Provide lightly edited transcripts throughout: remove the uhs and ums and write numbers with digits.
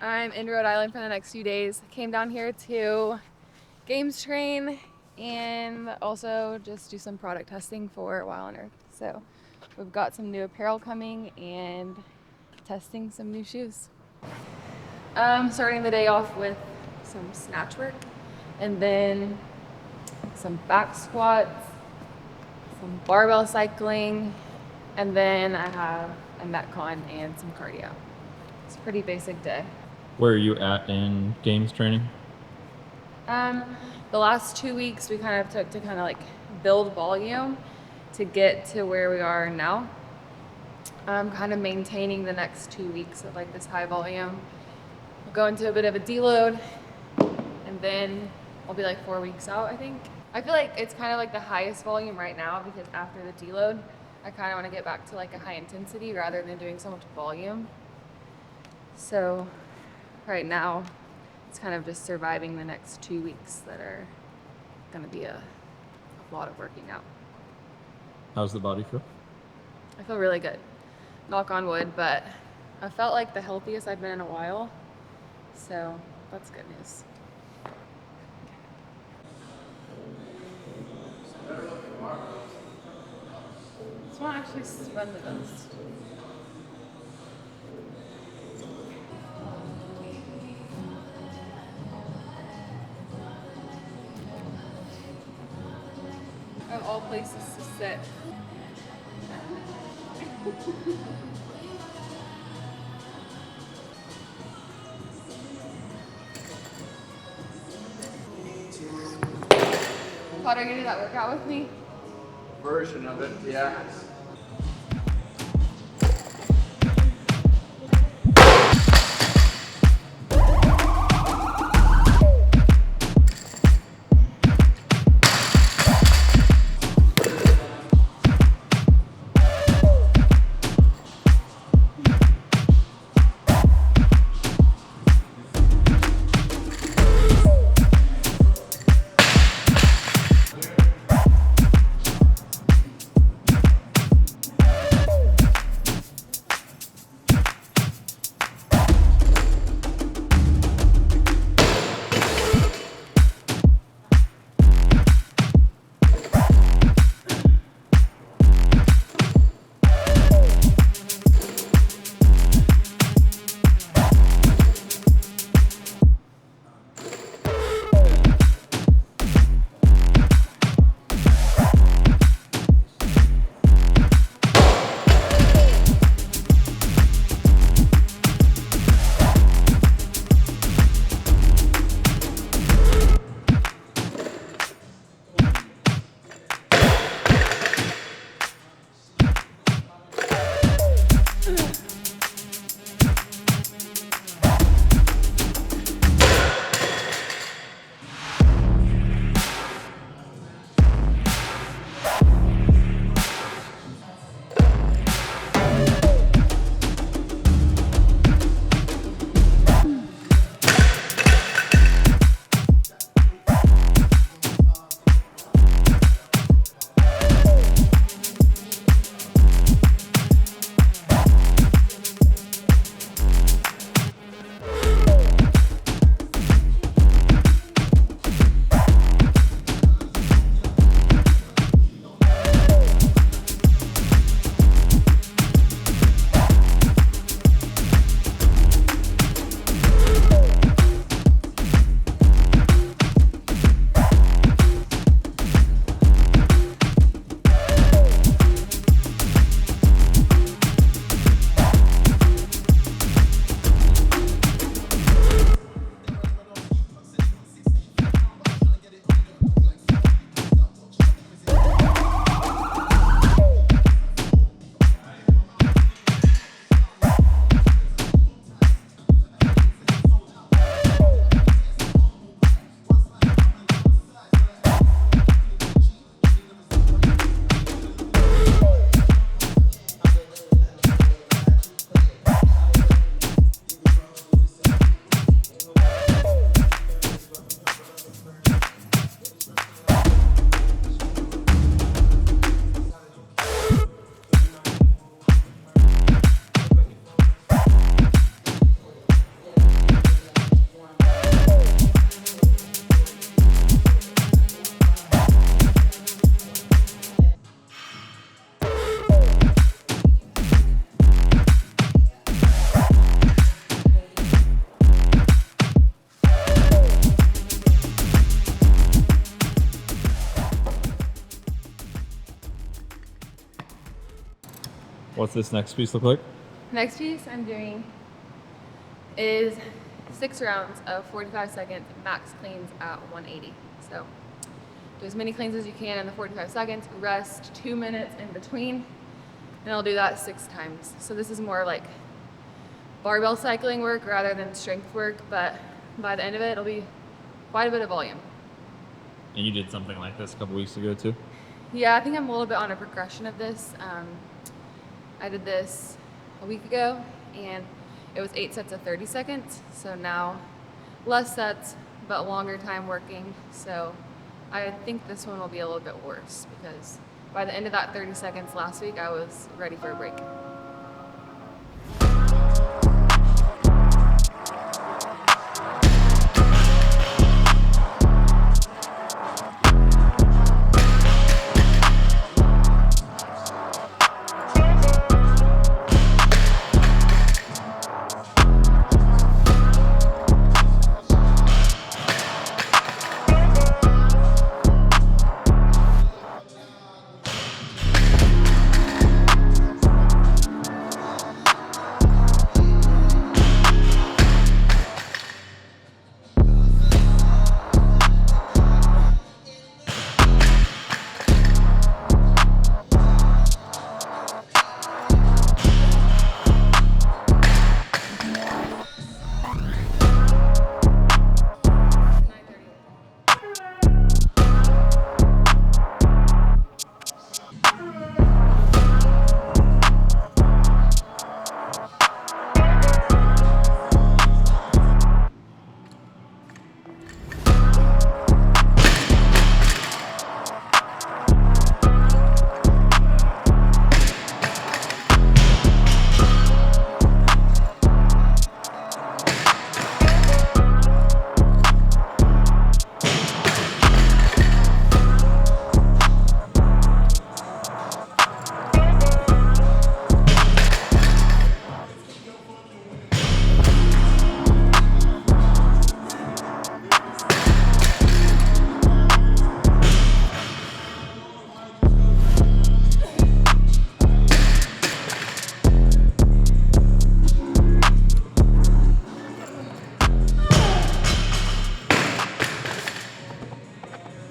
I'm in Rhode Island for the next few days. Came down here to games train and also just do some product testing for Wild on Earth. So we've got some new apparel coming and testing some new shoes. Starting the day off with some snatch work and then some back squats, some barbell cycling, and then I have a Metcon and some cardio. It's a pretty basic day. Where are you at in games training? The last 2 weeks we kind of took to kind of like build volume to get to where we are now. I'm kind of maintaining the next 2 weeks of like this high volume. We'll go into a bit of a deload and then I'll be like 4 weeks out, I think. I feel like it's kind of like the highest volume right now because after the deload, I kind of want to get back to like a high intensity rather than doing so much volume. So right now, it's kind of just surviving the next 2 weeks that are going to be a lot of working out. How's the body feel? I feel really good. Knock on wood, but I felt like the healthiest I've been in a while. So that's good news. This one actually run the best. Of all places to sit. Thought are you gonna do that workout with me? Version of it, yeah. What's this next piece look like? Next piece I'm doing is 6 rounds of 45 seconds max cleans at 180. So do as many cleans as you can in the 45 seconds, rest 2 minutes in between, and I'll do that 6 times. So this is more like barbell cycling work rather than strength work, but by the end of it, it'll be quite a bit of volume. And you did something like this a couple weeks ago too? Yeah, I think I'm a little bit on a progression of this. I did this a week ago, and it was 8 sets of 30 seconds. So now less sets, but longer time working. So I think this one will be a little bit worse because by the end of that 30 seconds last week, I was ready for a break.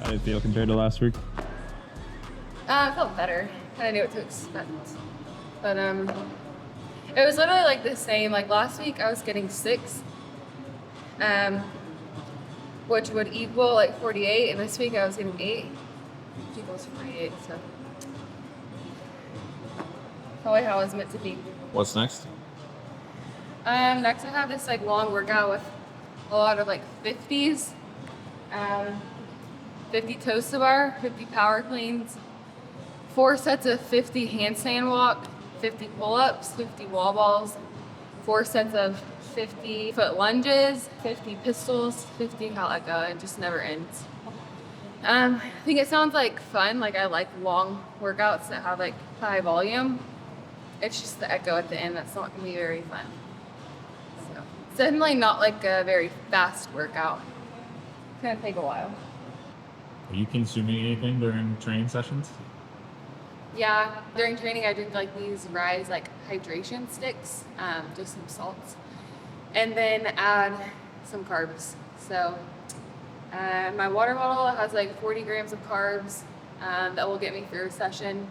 How did it feel compared to last week? I felt better. Kind of knew what to expect. But it was literally like the same. Like last week I was getting 6, which would equal like 48, and this week I was getting 8, which equals 48, so probably how it was meant to be. What's next? Next I have this like long workout with a lot of like 50s. 50 toes to bar, 50 power cleans, 4 sets of 50 handstand walk, 50 pull-ups, 50 wall balls, 4 sets of 50 foot lunges, 50 pistols, 50 how that go. It just never ends. I think it sounds like fun. Like I like long workouts that have like high volume. It's just the echo at the end that's not gonna be very fun. So it's definitely not like a very fast workout. It's gonna take a while. Are you consuming anything during training sessions? Yeah, during training I drink like these Rise like hydration sticks, just some salts, and then add some carbs. So my water bottle has like 40 grams of carbs that will get me through a session,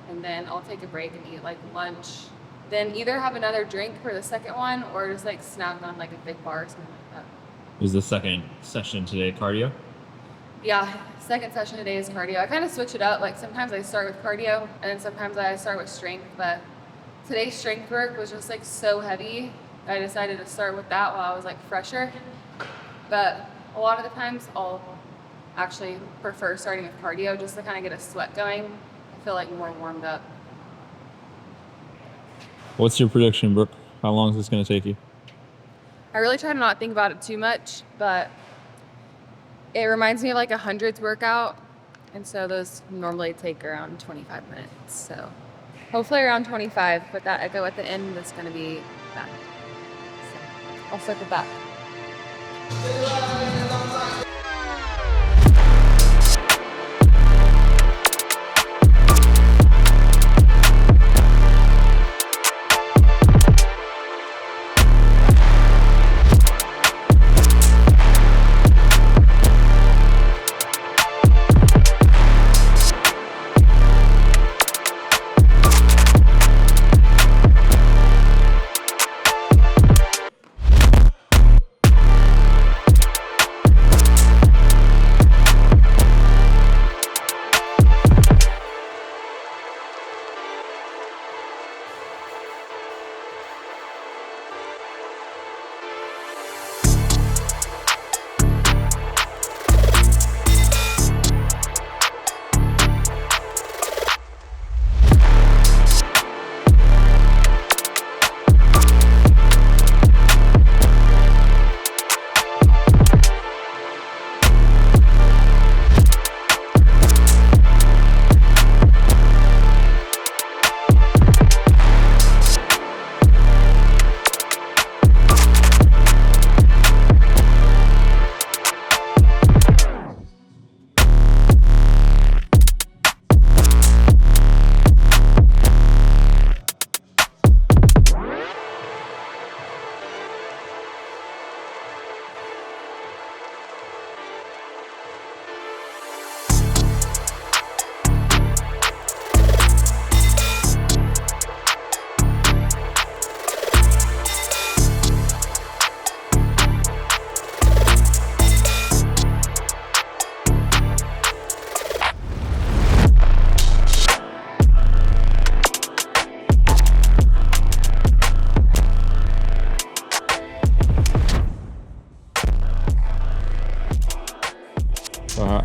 and then I'll take a break and eat like lunch. Then either have another drink for the second one or just like snack on like a big bar or something like that. Is the second session today cardio? Yeah, second session today is cardio. I kind of switch it up. Like sometimes I start with cardio and then sometimes I start with strength, but today's strength work was just like so heavy. I decided to start with that while I was like fresher. But a lot of the times I'll actually prefer starting with cardio just to kind of get a sweat going. I feel like more warmed up. What's your prediction, Brooke? How long is this going to take you? I really try to not think about it too much, but it reminds me of like a hundreds workout, and so those normally take around 25 minutes. So hopefully around 25, but that echo at the end is going to be bad. So I'll circle back.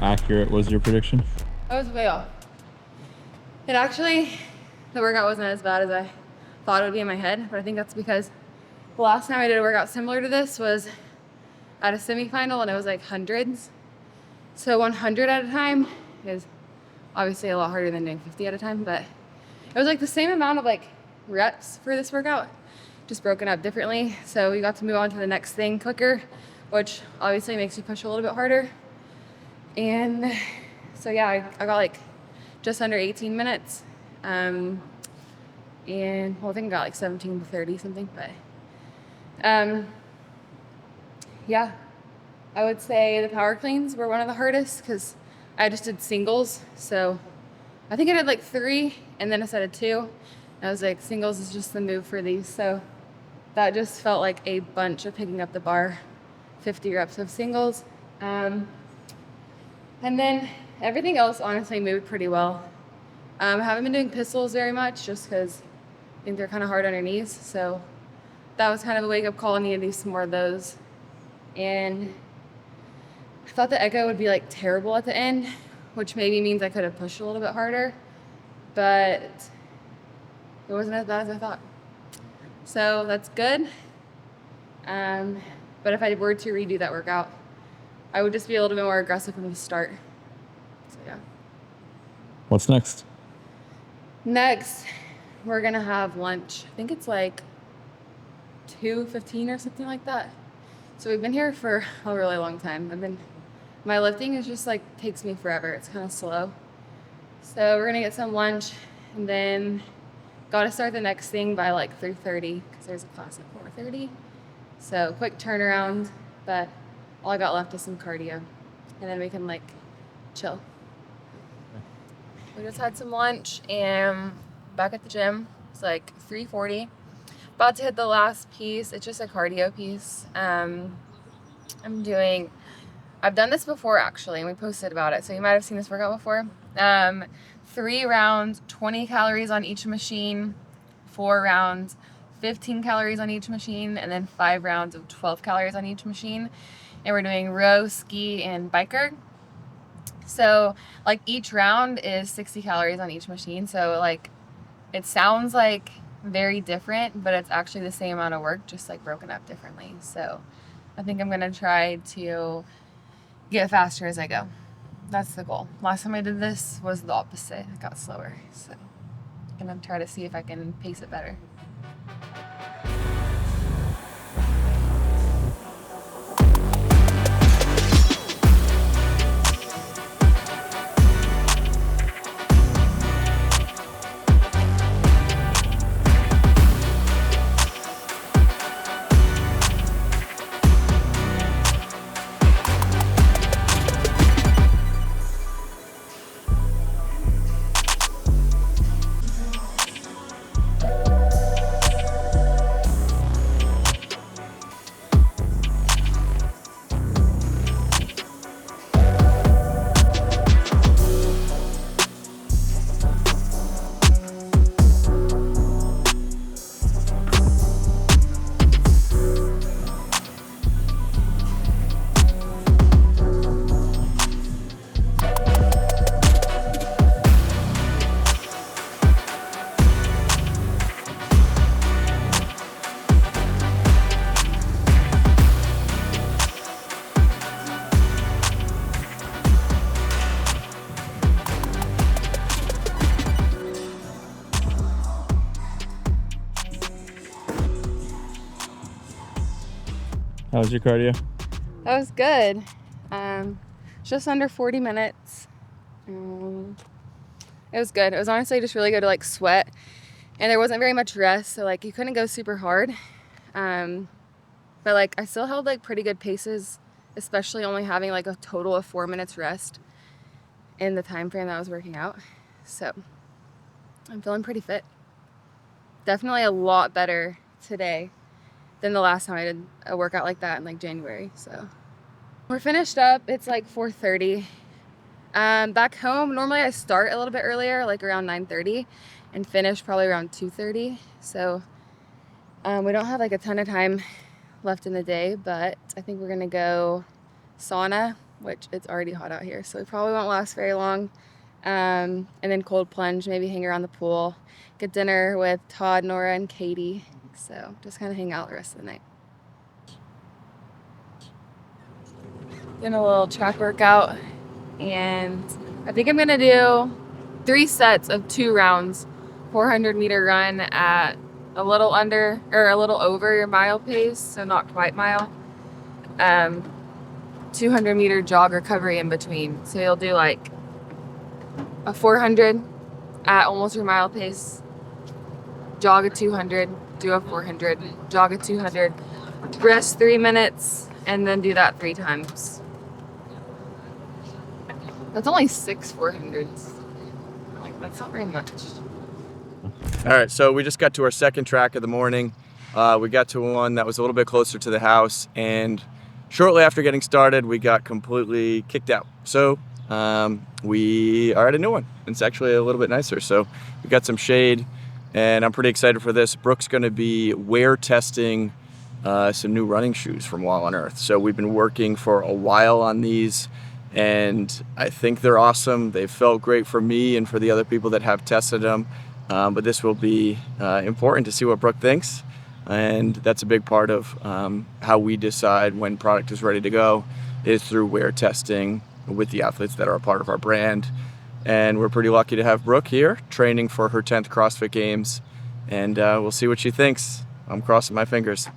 accurate was your prediction? I was way off. It actually, the workout wasn't as bad as I thought it would be in my head, but I think that's because the last time I did a workout similar to this was at a semifinal and it was like hundreds. So 100 at a time is obviously a lot harder than doing 50 at a time, but it was like the same amount of like reps for this workout, just broken up differently. So we got to move on to the next thing quicker, which obviously makes you push a little bit harder. And so yeah, I got like just under 18 minutes. And well, I think I got like 17 to 30 something, but yeah, I would say the power cleans were one of the hardest because I just did singles. So I think I did like 3 and then a set of 2. I was like, singles is just the move for these. So that just felt like a bunch of picking up the bar, 50 reps of singles. And then everything else honestly moved pretty well. I haven't been doing pistols very much just because I think they're kind of hard on your knees. So that was kind of a wake-up call. I need to do some more of those. And I thought the echo would be like terrible at the end, which maybe means I could have pushed a little bit harder, but it wasn't as bad as I thought. So that's good. But if I were to redo that workout, I would just be a little bit more aggressive from the start. So yeah. What's next? Next, we're gonna have lunch. I think it's like 2:15 or something like that. So we've been here for a really long time. My lifting is just like takes me forever. It's kind of slow. So we're gonna get some lunch and then gotta start the next thing by like 3:30 because there's a class at 4:30. So quick turnaround, but all I got left is some cardio and then we can like chill. We just had some lunch and back at the gym. It's like 3:40. About to hit the last piece. It's just a cardio piece. I've done this before actually, and we posted about it, so you might have seen this workout before. 3 rounds, 20 calories on each machine, 4 rounds, 15 calories on each machine, and then 5 rounds of 12 calories on each machine. And we're doing row, ski, and biker. So like each round is 60 calories on each machine. So like it sounds like very different, but it's actually the same amount of work, just like broken up differently. So I think I'm gonna try to get faster as I go. That's the goal. Last time I did this was the opposite. It got slower. So I'm gonna try to see if I can pace it better. How was your cardio? That was good. Just under 40 minutes. It was good. It was honestly just really good to like sweat, and there wasn't very much rest, so like you couldn't go super hard. But like I still held like pretty good paces, especially only having like a total of 4 minutes rest in the time frame that I was working out. So I'm feeling pretty fit. Definitely a lot better today than the last time I did a workout like that in like January. So we're finished up. It's like 4:30. Back home, normally I start a little bit earlier, like around 9:30, and finish probably around 2:30. So we don't have like a ton of time left in the day, but I think we're gonna go sauna which it's already hot out here, so we probably won't last very long. And then cold plunge, maybe hang around the pool, get dinner with Todd, Nora, and Katie. So just kind of hang out the rest of the night. Doing a little track workout, and I think I'm gonna do 3 sets of 2 rounds, 400-meter run at a little under or a little over your mile pace, so not quite mile. 200-meter jog recovery in between. So you'll do like a 400 at almost your mile pace, jog a 200, do a 400, jog a 200, rest 3 minutes, and then do that 3 times. That's only 6 400s. Like, that's not very much. All right, so we just got to our second track of the morning. We got to one that was a little bit closer to the house, and shortly after getting started, we got completely kicked out. So we are at a new one. It's actually a little bit nicer. So we got some shade, and I'm pretty excited for this. Brooke's going to be wear testing some new running shoes from Wall on Earth. So we've been working for a while on these, and I think they're awesome. They've felt great for me and for the other people that have tested them. But this will be important to see what Brooke thinks. And that's a big part of how we decide when product is ready to go, is through wear testing with the athletes that are a part of our brand. And we're pretty lucky to have Brooke here training for her 10th CrossFit Games. And we'll see what she thinks. I'm crossing my fingers.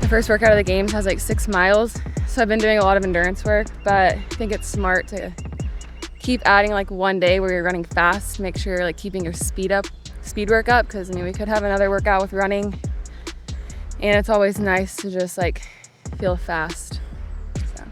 First workout of the games has like 6 miles, so I've been doing a lot of endurance work, but I think it's smart to keep adding like one day where you're running fast. Make sure you're like keeping your speed work up, because I mean, we could have another workout with running, and it's always nice to just like feel fast. So.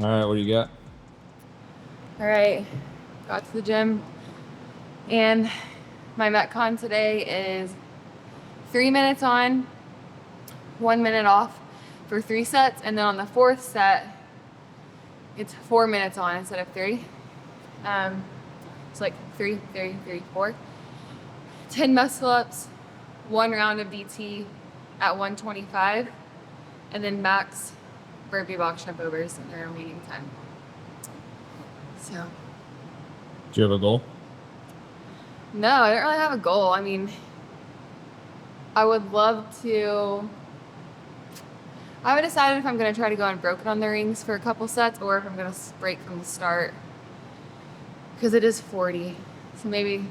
All right, what do you got? All right, got to the gym, and my Metcon today is 3 minutes on, 1 minute off for 3 sets, and then on the 4th set, it's 4 minutes on instead of 3. It's like 3, 3, 3, 4. 10 muscle ups, 1 round of DT at 125, and then max burpee box jump overs in their remaining time. So. Do you have a goal? No, I don't really have a goal. I mean, I would love to. I haven't decided if I'm going to try to go unbroken on the rings for a couple sets, or if I'm going to break from the start, because it is 40. So maybe I feel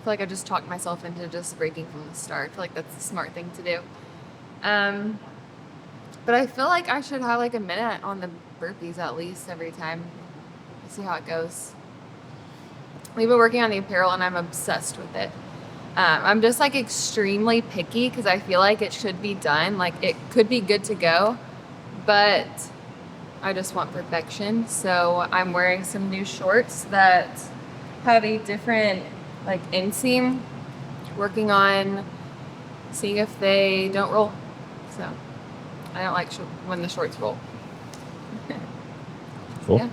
like I just talked myself into just breaking from the start. I feel like that's the smart thing to do. But I feel like I should have like a minute on the burpees at least every time. We'll see how it goes. We've been working on the apparel, and I'm obsessed with it. I'm just like extremely picky, because I feel like it should be done. Like, it could be good to go, but I just want perfection. So I'm wearing some new shorts that have a different like inseam, working on seeing if they don't roll. So I don't like when the shorts roll. Cool. Yeah.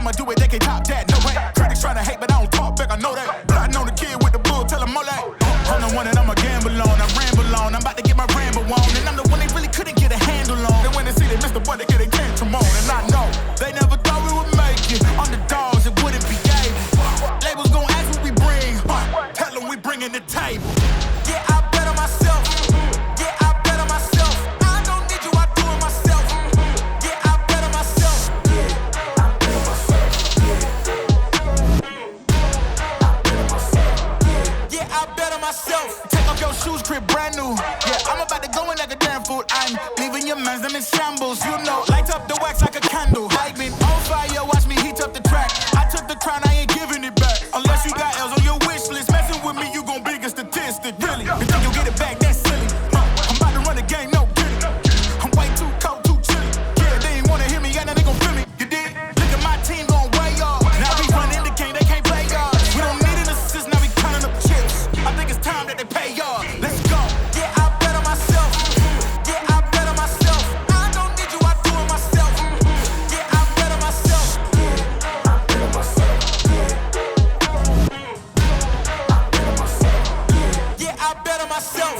I'ma do it, they can top that, no way. Critics trying to hate, but I don't talk back, I know that. Plotting on the kid with the bull, tell him all that. I'm the one that I'ma gamble on, I ramble on. I'm about to get my ramble on, and I'm the one they really couldn't get a handle on. They went and see they missed the boy, they get a tantrum on. And I know, they never thought we would make it. Underdogs, it wouldn't be gay. Labels gon' ask what we bring, tell them we bringing the table. Yeah, I bet on myself. Yeah, I bet on myself. I don't need you, I do it myself. Yeah, I bet on myself. Yeah, I bet on myself. Yeah, I bet on myself. Take off your shoes, crib brand new. Yeah, I'm about to go in like a damn fool. I'm leaving your mans, them in shambles. You know, light up the wax like a candle. I've been on fire, watch me heat up the track. I took the crown, I ain't giving it back. Unless you got L's on your wish list. Messing with me, you gon' big a statistic. Really, you think you'll get it back? That's silly. I'm about to run the game, no kidding. I'm way too cold, too chilly. Yeah, they ain't wanna hear me, yeah, now they gon' feel me. You did? Look at my team going way off. Now we running the game, they can't play y'all. We don't need an assist, now we counting up chips. I think it's time that they pay y'all. Let's go. Yeah, I bet on myself. Yeah, I bet on myself. I don't need you, I do it myself. Yeah, I bet on myself. Yeah, I bet on myself. Yeah, I bet on myself.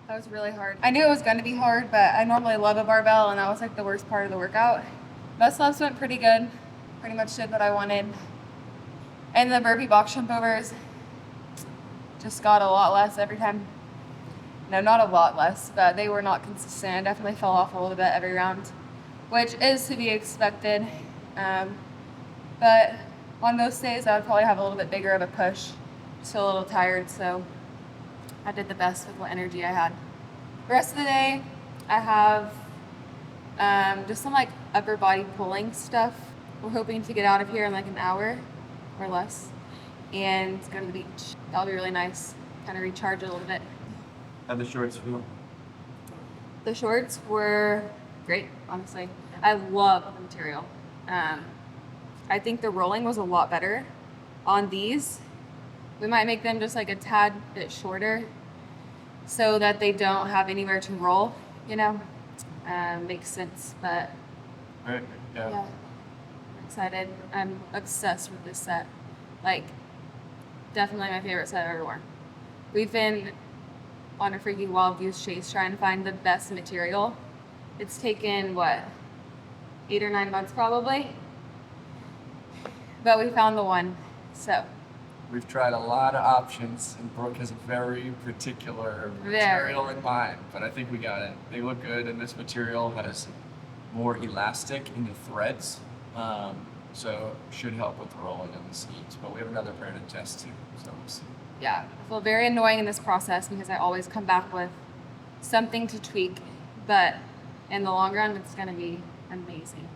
That was really hard. I knew it was going to be hard, but I normally love a barbell, and that was like the worst part of the workout. Muscle ups went pretty good. Pretty much did what I wanted. And the burpee box jump overs just got a lot less every time. No, not a lot less, but they were not consistent. I definitely fell off a little bit every round, which is to be expected. But on most days, I would probably have a little bit bigger of a push. Still a little tired, so I did the best with what energy I had. The rest of the day, I have just some like upper body pulling stuff. We're hoping to get out of here in like an hour or less and go to the beach. That'll be really nice. Kind of recharge a little bit. How'd the shorts feel? The shorts were great, honestly. I love the material. I think the rolling was a lot better on these. We might make them just like a tad bit shorter so that they don't have anywhere to roll, you know? Makes sense, but Right. yeah. I'm excited. I'm obsessed with this set. Like, definitely my favorite set I've ever worn. We've been on a freaking wild goose chase trying to find the best material. It's taken, what, 8 or 9 months probably? But we found the one, so. We've tried a lot of options, and Brooke has a very particular material in mind, but I think we got it. They look good, and this material has more elastic in the threads, so should help with the rolling of the seams. But we have another pair to test too, so we'll see. Yeah, I feel very annoying in this process because I always come back with something to tweak, but in the long run, it's gonna be amazing.